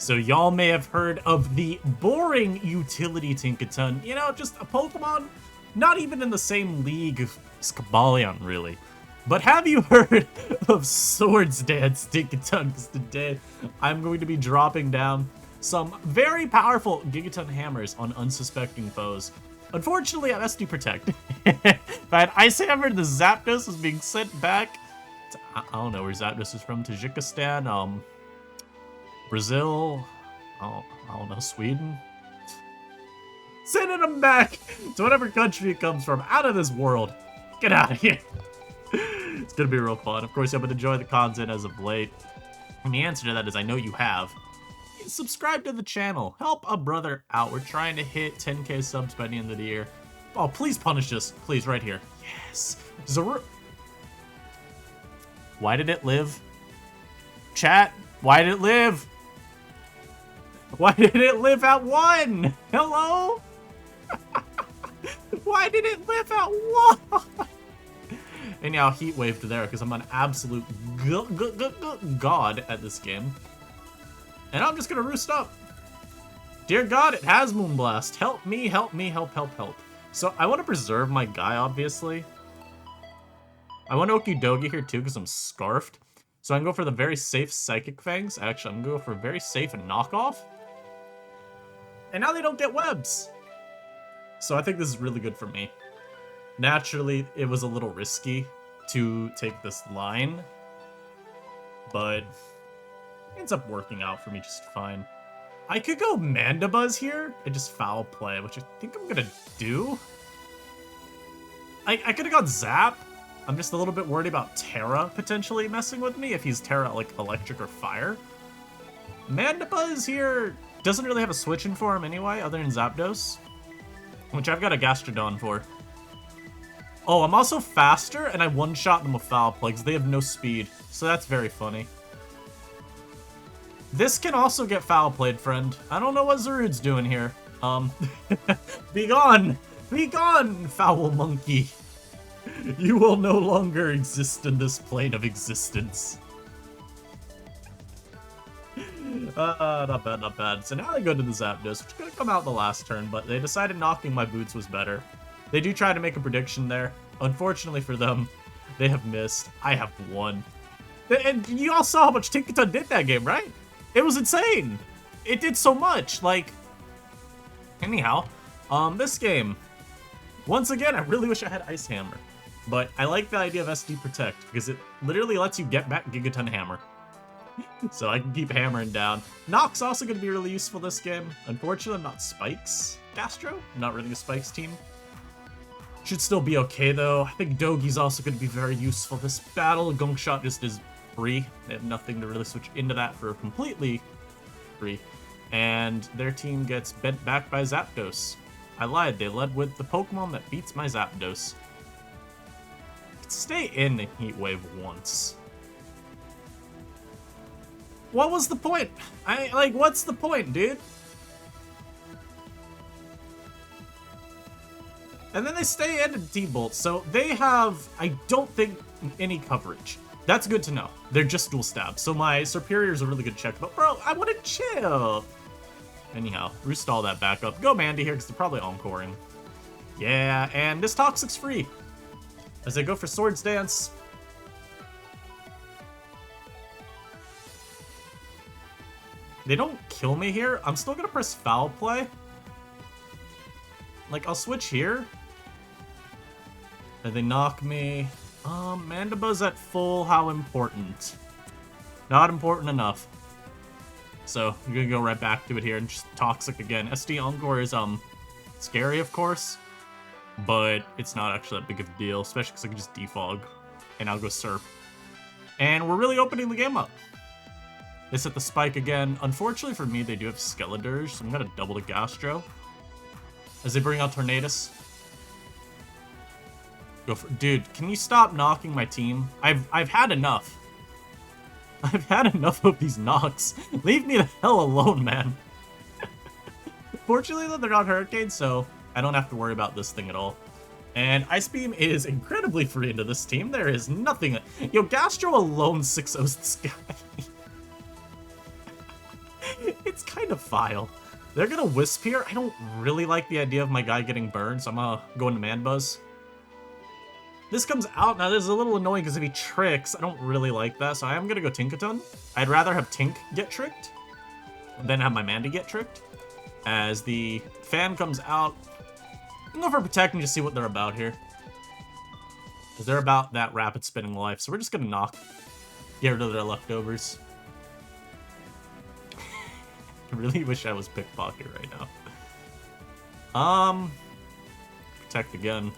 So y'all may have heard of the boring utility Tinkaton. You know, just a Pokemon not even in the same league as Cobalion, really. But have you heard of Swords Dance Tinkaton? Because today I'm going to be dropping down some very powerful Gigaton Hammers on unsuspecting foes. Unfortunately, I'm SD Protect. If I had Ice Hammer, the Zapdos is being sent back to, I don't know where Zapdos is from, Tajikistan, Brazil, I don't know, Sweden? Sending them back to whatever country it comes from, out of this world. Get out of here. It's gonna be real fun. Of course, I've been enjoying the content as of late. And the answer to that is I know you have. Subscribe to the channel. Help a brother out. We're trying to hit 10k subs by the end of the year. Oh, please punish us. Please, right here. Yes. Why did it live? Chat, why did it live? Why did it live at 1? Hello? Why did it live at 1? And now Heat Wave to there because I'm an absolute god at this game. And I'm just gonna roost up. Dear God, it has Moonblast. Help me, help me, help, help, help. So I want to preserve my guy, obviously. I want Okidogi here too because I'm scarfed. So I can go for the very safe Psychic Fangs. Actually, I'm gonna go for a very safe knockoff. And now they don't get webs. So I think this is really good for me. Naturally, it was a little risky to take this line. But it ends up working out for me just fine. I could go Mandibuzz here and just foul play, which I think I'm gonna do. I could have gone Zap. I'm just a little bit worried about Terra potentially messing with me if he's Terra like electric or fire. Mandibuzz here doesn't really have a switch in for him anyway, other than Zapdos, which I've got a Gastrodon for. Oh, I'm also faster, and I one-shot them with foul play because they have no speed, so that's very funny. This can also get foul played, friend. I don't know what Zarude's doing here. Be gone! Be gone, foul monkey! You will no longer exist in this plane of existence. Not bad, not bad. So now they go to the Zapdos, which could have come out the last turn, but they decided knocking my boots was better. They do try to make a prediction there. Unfortunately for them, they have missed. I have won. And you all saw how much Tinkaton did that game, right? It was insane. It did so much. Like, anyhow, this game, once again, I really wish I had Ice Hammer. But I like the idea of SD Protect because it literally lets you get back Gigaton Hammer. So I can keep hammering down. Nock's also going to be really useful this game. Unfortunately, I'm not Spikes Gastro. I'm not running a Spikes team. Should still be okay, though. I think Dogi's also going to be very useful this battle. Gunk Shot just is free. They have nothing to really switch into that for completely free. And their team gets bent back by Zapdos. I lied. They led with the Pokemon that beats my Zapdos. Stay in the Heat Wave once. What was the point? What's the point, dude? And then they stay in T-Bolt, so they have, I don't think, any coverage. That's good to know. They're just dual stab, so my Superior's a really good check, but bro, I want to chill. Anyhow, roost all that back up. Go Mandy here, because they're probably encoring. Yeah, and this Toxic's free. As they go for Swords Dance. They don't kill me here. I'm still gonna press Foul Play. Like, I'll switch here. And they knock me. Mandibuzz at full, how important? Not important enough. So, I'm gonna go right back to it here and just Toxic again. SD Encore is, scary, of course. But it's not actually that big of a deal, especially because I can just defog. And I'll go Surf. And we're really opening the game up. They set the Spike again. Unfortunately for me, they do have Skeledirge, so I'm gonna double the Gastro. As they bring out Tornadus. Go for, dude, can you stop knocking my team? I've had enough. I've had enough of these knocks. Leave me the hell alone, man. Fortunately, though, they're not Hurricanes, so I don't have to worry about this thing at all. And Ice Beam is incredibly free into this team. There is nothing. Yo, Gastro alone 6-0's this guy. It's kind of vile. They're gonna Wisp here. I don't really like the idea of my guy getting burned, so I'm gonna go into Man Buzz. This comes out. Now, this is a little annoying because if he tricks, I don't really like that, so I am gonna go Tinkaton. I'd rather have Tink get tricked than have my Mandy get tricked. As the fan comes out, I'm going for Protect and just see what they're about here. Because they're about that rapid spinning life, so we're just gonna knock. Get rid of their leftovers. I really wish I was Pickpocket right now. Protect again.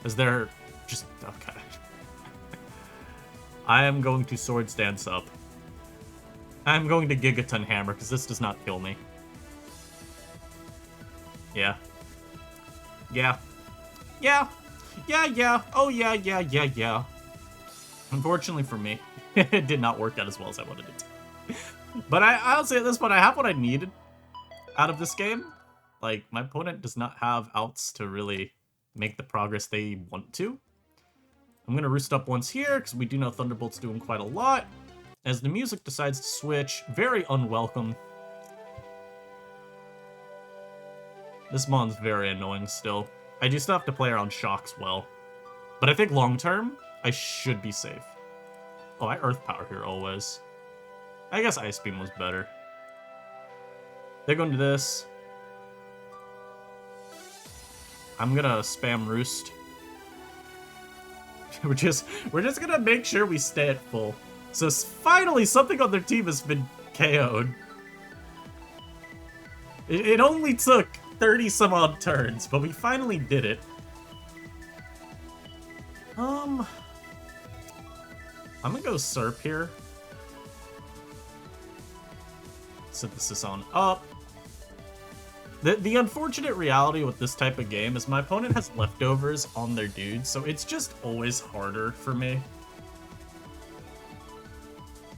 As they're just... okay. I am going to Swords Dance up. I'm going to Gigaton Hammer, because this does not kill me. Yeah. Yeah. Yeah. Yeah, yeah. Oh, yeah, yeah, yeah, yeah. Unfortunately for me, it did not work out as well as I wanted it to. But I'll say at this point, I have what I needed out of this game. Like, my opponent does not have outs to really make the progress they want to. I'm going to roost up once here, because we do know Thunderbolt's doing quite a lot. As the music decides to switch, very unwelcome. This mon's very annoying still. I do still have to play around Shocks well. But I think long-term, I should be safe. Oh, I Earth Power here always. I guess Ice Beam was better. They're going to this. I'm gonna spam Roost. We're just gonna make sure we stay at full. So finally, something on their team has been KO'd. It only took 30 some odd turns, but we finally did it. I'm gonna go Serp here. Synthesis on up. The unfortunate reality with this type of game is my opponent has leftovers on their dudes, so it's just always harder for me.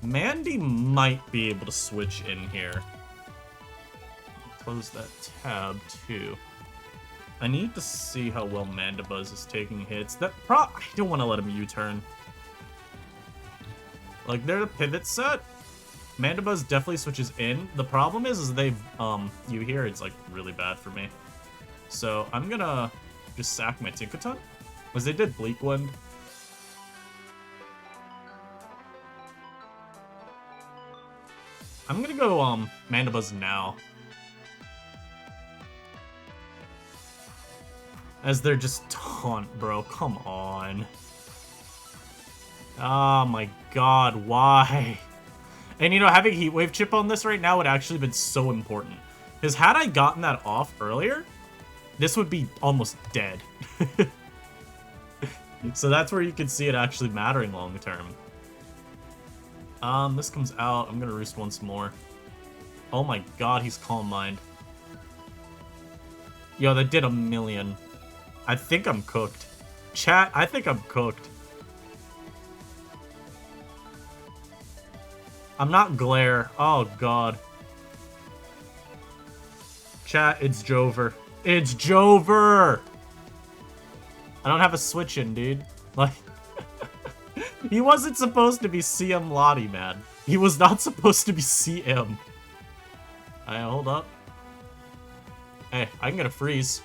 Mandy might be able to switch in here. Close that tab too. I need to see how well Mandibuzz is taking hits. I don't want to let him U-turn. Like, they're a pivot set. Mandibuzz definitely switches in. The problem is they've, you hear it's, like, really bad for me. So, I'm gonna just sack my Tinkaton. Because they did Bleak Wind. I'm gonna go, Mandibuzz now. As they're just taunt, bro. Come on. Oh my god, why? And you know, having Heat Wave chip on this right now would actually been so important. Because had I gotten that off earlier, this would be almost dead. So that's where you can see it actually mattering long term. This comes out. I'm gonna Roost once more. Oh my god, he's Calm Mind. Yo, that did a million. I think I'm cooked. Chat, I think I'm cooked. I'm not Glare. Oh, God. Chat, it's Jover. It's Jover! I don't have a switch in, dude. Like, he wasn't supposed to be CM Lottie, man. He was not supposed to be CM. Alright, hold up. Hey, I can get a freeze.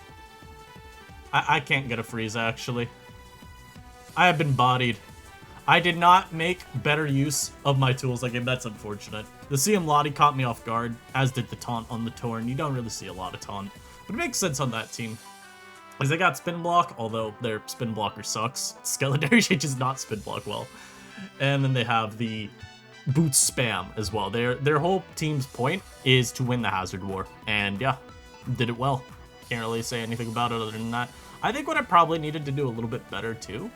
I can't get a freeze, actually. I have been bodied. I did not make better use of my tools that game. That's unfortunate. The CM Lottie caught me off guard, as did the taunt on the Torn. You don't really see a lot of taunt. But it makes sense on that team. Because they got Spin Block, although their Spin Blocker sucks. Skeleton does not Spin Block well. And then they have the Boot Spam as well. Their whole team's point is to win the Hazard War. And yeah, did it well. Can't really say anything about it other than that. I think what I probably needed to do a little bit better too.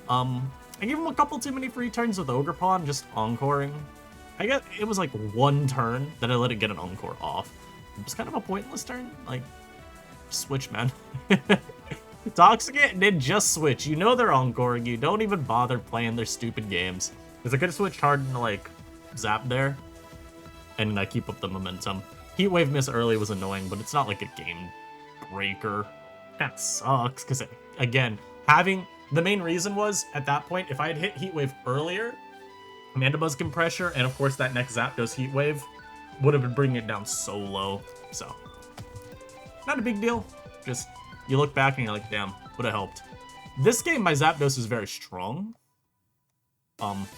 I gave him a couple too many free turns with Ogre Pawn, just encoring. I guess it was like one turn that I let it get an encore off. It was kind of a pointless turn. Like, switch, man. Toxicate did just switch. You know they're encoring you. Don't even bother playing their stupid games. Because I could have switched hard into like Zap there. And I keep up the momentum. Heat Wave miss early was annoying, but it's not like a game breaker. That sucks. Because again, the main reason was, at that point, if I had hit Heat Wave earlier, Mandibuzz can pressure, and of course that next Zapdos Heat Wave, would have been bringing it down so low. So, not a big deal. Just, you look back and you're like, damn, would have helped. This game, my Zapdos is very strong.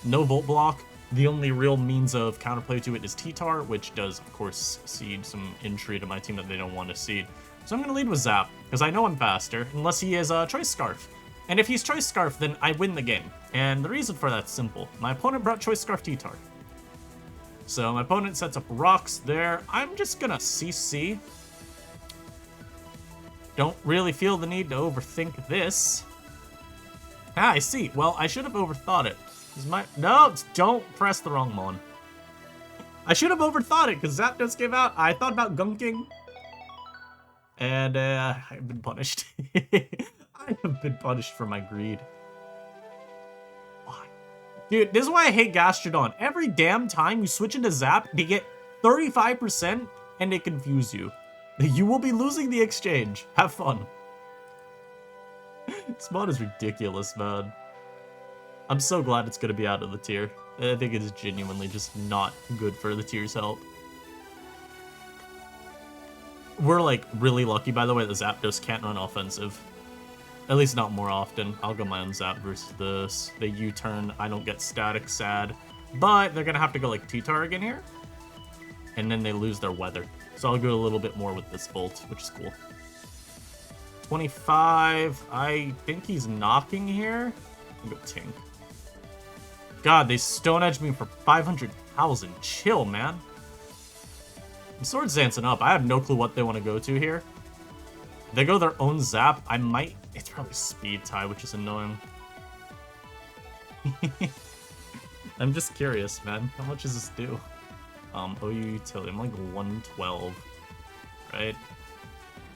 No Volt Block. The only real means of counterplay to it is T-Tar, which does, of course, seed some intrigue to my team that they don't want to seed. So I'm going to lead with Zap, because I know I'm faster, unless he is a Choice Scarf. And if he's Choice Scarf, then I win the game. And the reason for that's simple. My opponent brought Choice Scarf T-Tar. So my opponent sets up rocks there. I'm just going to CC. Don't really feel the need to overthink this. Ah, I see. Well, I should have overthought it. No, don't press the wrong mon. I should have overthought it, because Zapdos came out. I thought about gunking. And I've been punished. I have been punished for my greed. Why? Dude, this is why I hate Gastrodon. Every damn time you switch into Zap, they get 35% and they confuse you. You will be losing the exchange. Have fun. This mod is ridiculous, man. I'm so glad it's going to be out of the tier. I think it is genuinely just not good for the tier's help. We're, like, really lucky, by the way, that Zapdos can't run offensive. At least not more often. I'll go my own Zap versus this. They U-turn. I don't get static, sad. But they're going to have to go, like, T-Tar again here. And then they lose their weather. So I'll go a little bit more with this Volt, which is cool. 25. I think he's knocking here. I'll go Tink. God, they Stone Edged me for 500,000. Chill, man. I'm Sword Dancing up. I have no clue what they want to go to here. If they go their own Zap, I might... It's probably Speed Tie, which is annoying. I'm just curious, man. How much does this do? OU Utility. I'm like 112. Right?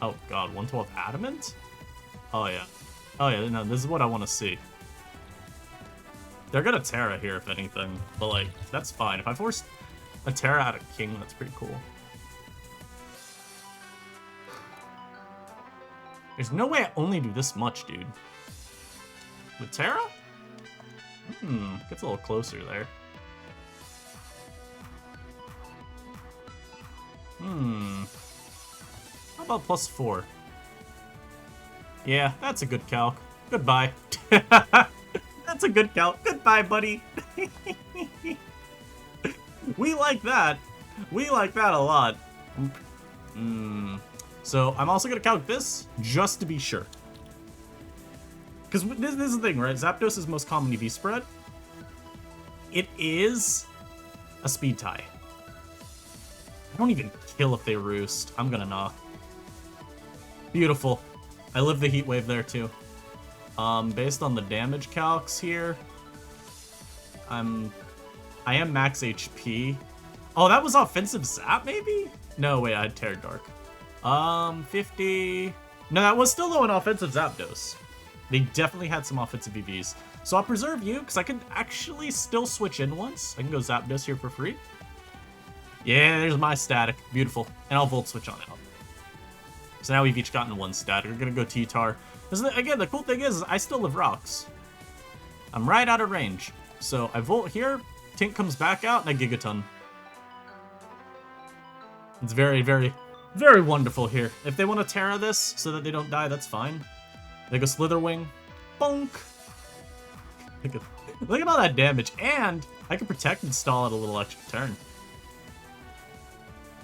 Oh, God. 112 Adamant? Oh, yeah. Oh, yeah. No, this is what I want to see. They're gonna Terra here, if anything. But, like, that's fine. If I force a Terra out of King, that's pretty cool. There's no way I only do this much, dude. With Terra? Gets a little closer there. How about +4? Yeah, that's a good calc. Goodbye. That's a good calc. Goodbye, buddy. We like that. We like that a lot. So I'm also going to calc this, just to be sure. Because this is the thing, right? Zapdos' most common EV spread. It is a Speed Tie. I don't even kill if they Roost. I'm going to knock. Beautiful. I live the Heat Wave there, too. Based on the damage calcs here, I am max HP. Oh, that was offensive Zap, maybe? No, wait, I had Terra Dark. 50... No, that was still though an offensive Zapdos. They definitely had some offensive EVs. So I'll preserve you, because I can actually still switch in once. I can go Zapdos here for free. Yeah, there's my static. Beautiful. And I'll Volt Switch on out. So now we've each gotten one static. We're going to go T-Tar. Again, the cool thing is I still have rocks. I'm right out of range. So I Volt here. Tink comes back out, and I Gigaton. It's very, very, very wonderful here. If they want to Terra this so that they don't die, that's fine. They go Slitherwing. Bonk. Look at all that damage. And I can protect and stall at a little extra turn.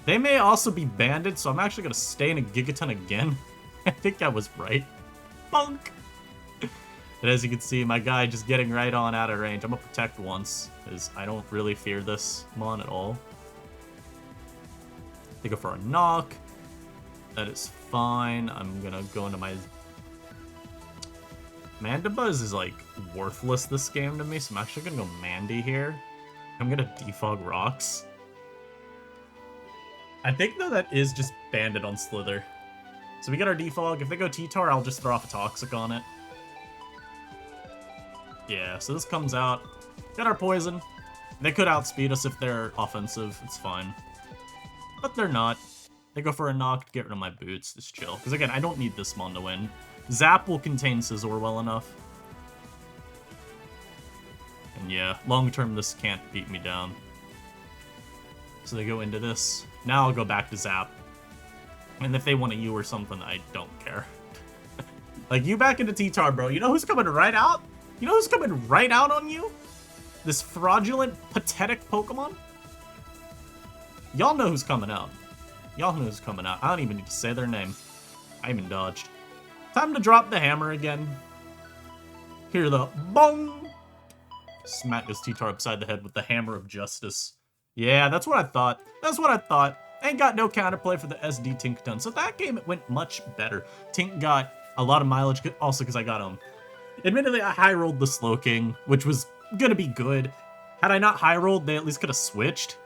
They may also be banded, so I'm actually going to stay in a Gigaton again. I think I was right. Bonk! And as you can see, my guy just getting right on out of range. I'm going to protect once, because I don't really fear this mon at all. They go for a knock. That is fine. I'm going to go into my... Mandibuzz is, like, worthless this game to me, so I'm actually going to go Mandy here. I'm going to defog rocks. I think, though, that is just banded on Slither. So we get our defog. If they go T-Tar, I'll just throw off a Toxic on it. Yeah, so this comes out. Got our Poison. They could outspeed us if they're offensive. It's fine. But they're not. They go for a knock to get rid of my boots. Just chill. Because, again, I don't need this mon to win. Zap will contain Scizor well enough. And yeah, long term, this can't beat me down. So they go into this. Now I'll go back to Zap. And if they want a U or something, I don't care. Like, you back into T-Tar, bro. You know who's coming right out? You know who's coming right out on you? This fraudulent, pathetic Pokemon? Y'all know who's coming out. Y'all know who's coming out. I don't even need to say their name. I even dodged. Time to drop the hammer again. Hear the bong! Smack this T-Tar upside the head with the hammer of justice. Yeah, that's what I thought. That's what I thought. Ain't got no counterplay for the SD Tinkaton. So that game, it went much better. Tink got a lot of mileage, also because I got him. Admittedly, I high-rolled the Slowking, which was gonna be good. Had I not high-rolled, they at least could have switched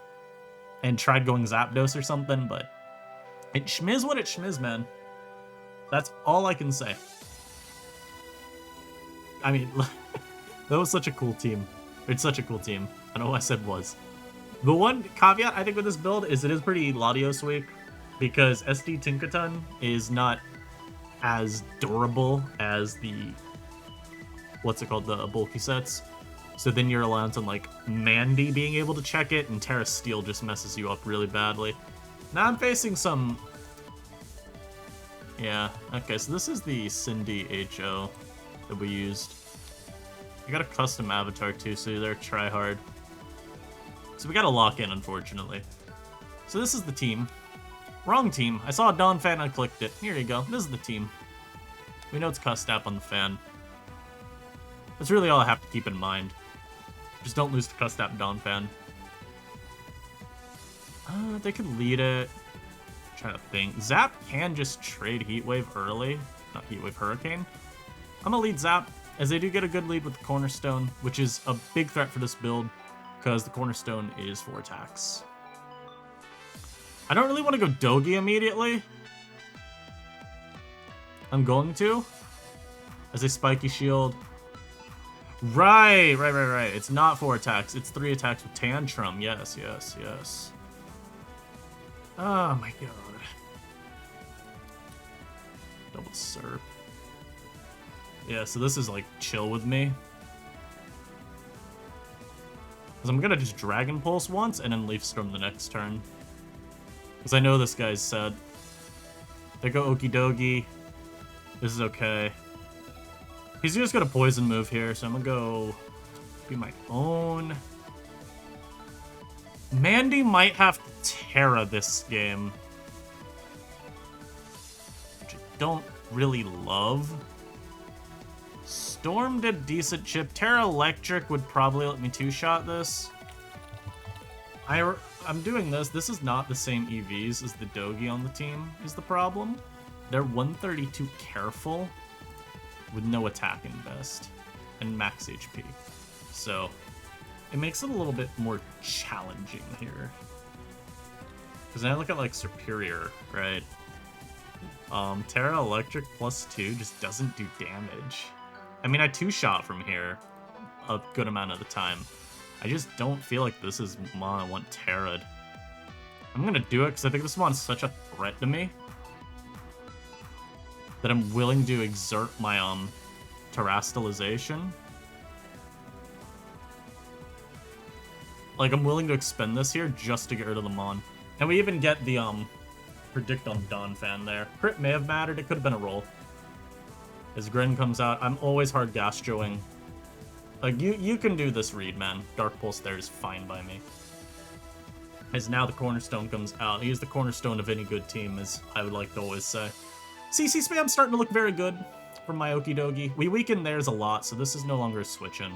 and tried going Zapdos or something, but it schmiz what it schmiz, man. That's all I can say. I mean, that was such a cool team. It's such a cool team. I know what I said was. The one caveat I think with this build is it is pretty Latios weak, because SD Tinkaton is not as durable as the, what's it called, the bulky sets. So then you're reliant on like Mandy being able to check it, and Terra Steel just messes you up really badly. Now I'm facing some... Yeah, okay, so this is the Cindy HO that we used. I got a custom avatar too, so they're try hard. So we gotta lock in, unfortunately. So this is the team. Wrong team. I saw a Dawn fan, I clicked it. Here you go. This is the team. We know it's Custap on the fan. That's really all I have to keep in mind. Just don't lose to Custap Dawn fan. They could lead it. I'm trying to think. Zap can just trade Heat Wave early. Not Heat Wave, Hurricane. I'm gonna lead Zap, as they do get a good lead with the Cornerstone, which is a big threat for this build, because the Cornerstone is 4 attacks. I don't really want to go Dogi immediately. I'm going to. As a Spiky Shield. Right. It's not 4 attacks. It's 3 attacks with Tantrum. Yes. Oh my god. Double Surf. Yeah, so this is like chill with me. Because I'm gonna just Dragon Pulse once and then Leaf Storm the next turn. Because I know this guy's sad. They go Okie Dokie. This is okay. He's just got a poison move here, so I'm gonna go be my own. Mandy might have to Terra this game, which I don't really love. Storm did decent chip. Terra Electric would probably let me 2-shot this. I'm doing this. This is not the same EVs as the Dogi on the team is the problem. They're 132 careful with no attack invest and max HP. So it makes it a little bit more challenging here. Because when I look at like Superior, right? Terra Electric +2 just doesn't do damage. I mean, I 2-shot from here a good amount of the time. I just don't feel like this is Mon I want Terra'd. I'm gonna do it because I think this Mon's such a threat to me that I'm willing to exert my Terastallization. Like, I'm willing to expend this here just to get rid of the Mon. And we even get the Predict on Donphan there. Crit may have mattered, it could have been a roll. As Grin comes out, I'm always hard Gastroing. Like, you can do this read, man. Dark Pulse there is fine by me. As now the Cornerstone comes out. He is the cornerstone of any good team, as I would like to always say. CC spam's starting to look very good from my Okie Dokie. We weaken theirs a lot, so this is no longer a switch-in.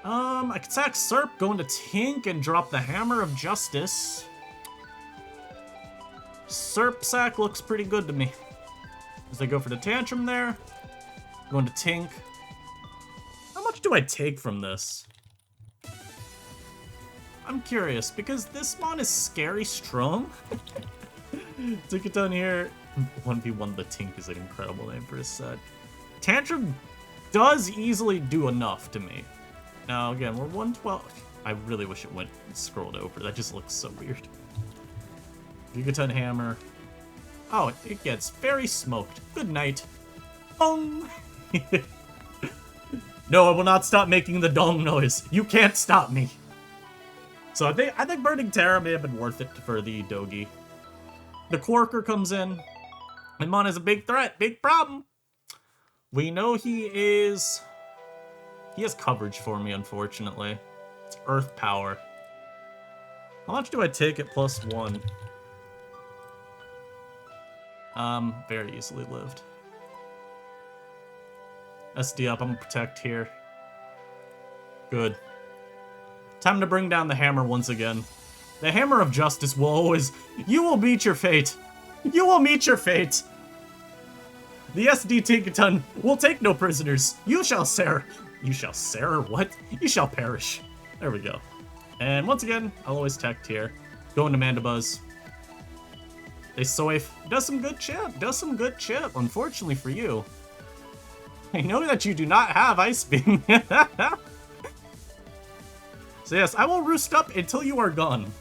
I could sack Serp, go into Tink, and drop the Hammer of Justice. Serp sack looks pretty good to me. As they go for the Tantrum there. Go into Tink. How much do I take from this? I'm curious, because this Mon is scary strong. Gigaton here. 1v1 the Tink is an incredible name for a set. Tantrum does easily do enough to me. Now, again, we're 112. I really wish it went and scrolled over. That just looks so weird. Gigaton Hammer. Oh, it gets very smoked. Good night. Bong! No, I will not stop making the dong noise. You can't stop me. So I think burning Terra may have been worth it for the Dogi. The Quarker comes in. Mon is a big threat, big problem. We know he has coverage for me, unfortunately. It's Earth Power. How much do I take at +1? Very easily lived. SD up, I'm gonna protect here. Good. Time to bring down the hammer once again. The hammer of justice will always... You will meet your fate. You will meet your fate. The SD Tinkaton will take no prisoners. You shall serve... You shall serve? What? You shall perish. There we go. And once again, I'll always tech here. Going to Mandibuzz. They Soif. Does some good chip. Does some good chip. Unfortunately for you. I know that you do not have Ice Beam. So yes, I will roost up until you are gone.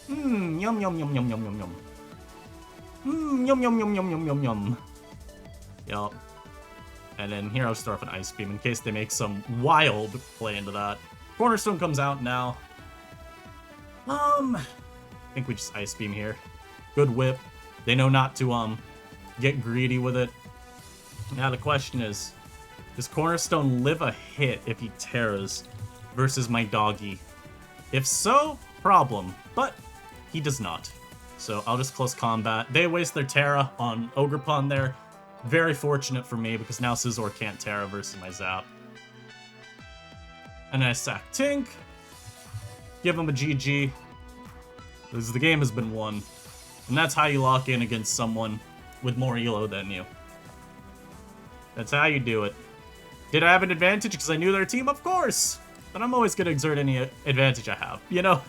Yum yum yum yum yum yum yum. Yum yum yum yum yum yum yum. Yup. And then here I'll start off an Ice Beam in case they make some wild play into that. Cornerstone comes out now. I think we just Ice Beam here. Good whip. They know not to get greedy with it. Now the question is, does Cornerstone live a hit if he Terras versus my doggy? If so, problem. But he does not. So I'll just close combat. They waste their Terra on Ogerpon there. Very fortunate for me because now Scizor can't Terra versus my Zap. And I sack Tink. Give him a GG. Because the game has been won. And that's how you lock in against someone with more elo than you. That's how you do it. Did I have an advantage because I knew their team? Of course! But I'm always going to exert any advantage I have, you know?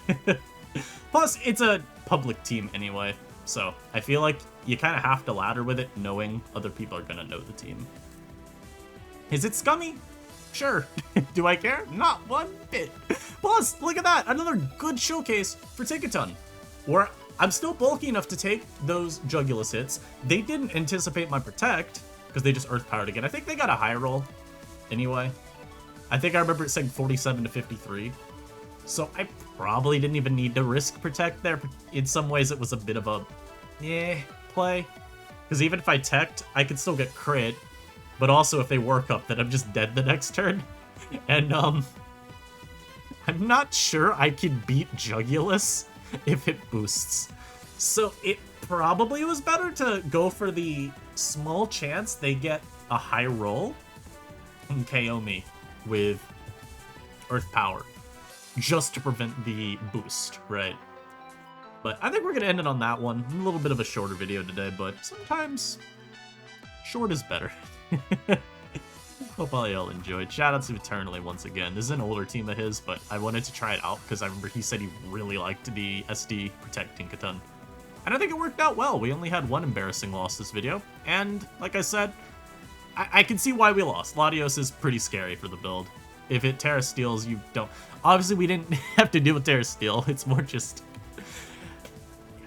Plus, it's a public team anyway. So, I feel like you kind of have to ladder with it, knowing other people are going to know the team. Is it scummy? Sure. Do I care? Not one bit. Plus, look at that! Another good showcase for Tinkaton. Where I'm still bulky enough to take those Jugulus hits. They didn't anticipate my Protect, because they just Earth Powered again. I think they got a high roll anyway. I think I remember it saying 47 to 53. So I probably didn't even need to risk Protect there. In some ways, it was a bit of a play. Because even if I teched, I could still get crit. But also, if they work up, then I'm just dead the next turn. And, I'm not sure I can beat Jugulus if it boosts. So it probably was better to go for the small chance they get a high roll and KO me with Earth Power. Just to prevent the boost, right? But I think we're going to end it on that one. A little bit of a shorter video today, but sometimes short is better. Hope all y'all enjoyed. Shout out to Eternally once again. This is an older team of his, but I wanted to try it out because I remember he said he really liked the SD Protect Tinkaton. And I think it worked out well. We only had one embarrassing loss this video. And like I said, I can see why we lost. Latios is pretty scary for the build. If it Terra Steals, you don't... Obviously, we didn't have to deal with Terra Steel. It's more just...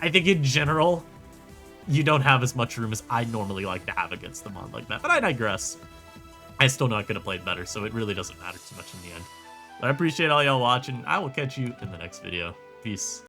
I think in general, you don't have as much room as I normally like to have against the mod like that. But I digress. I still know I could have played better, so it really doesn't matter too much in the end. But I appreciate all y'all watching. I will catch you in the next video. Peace.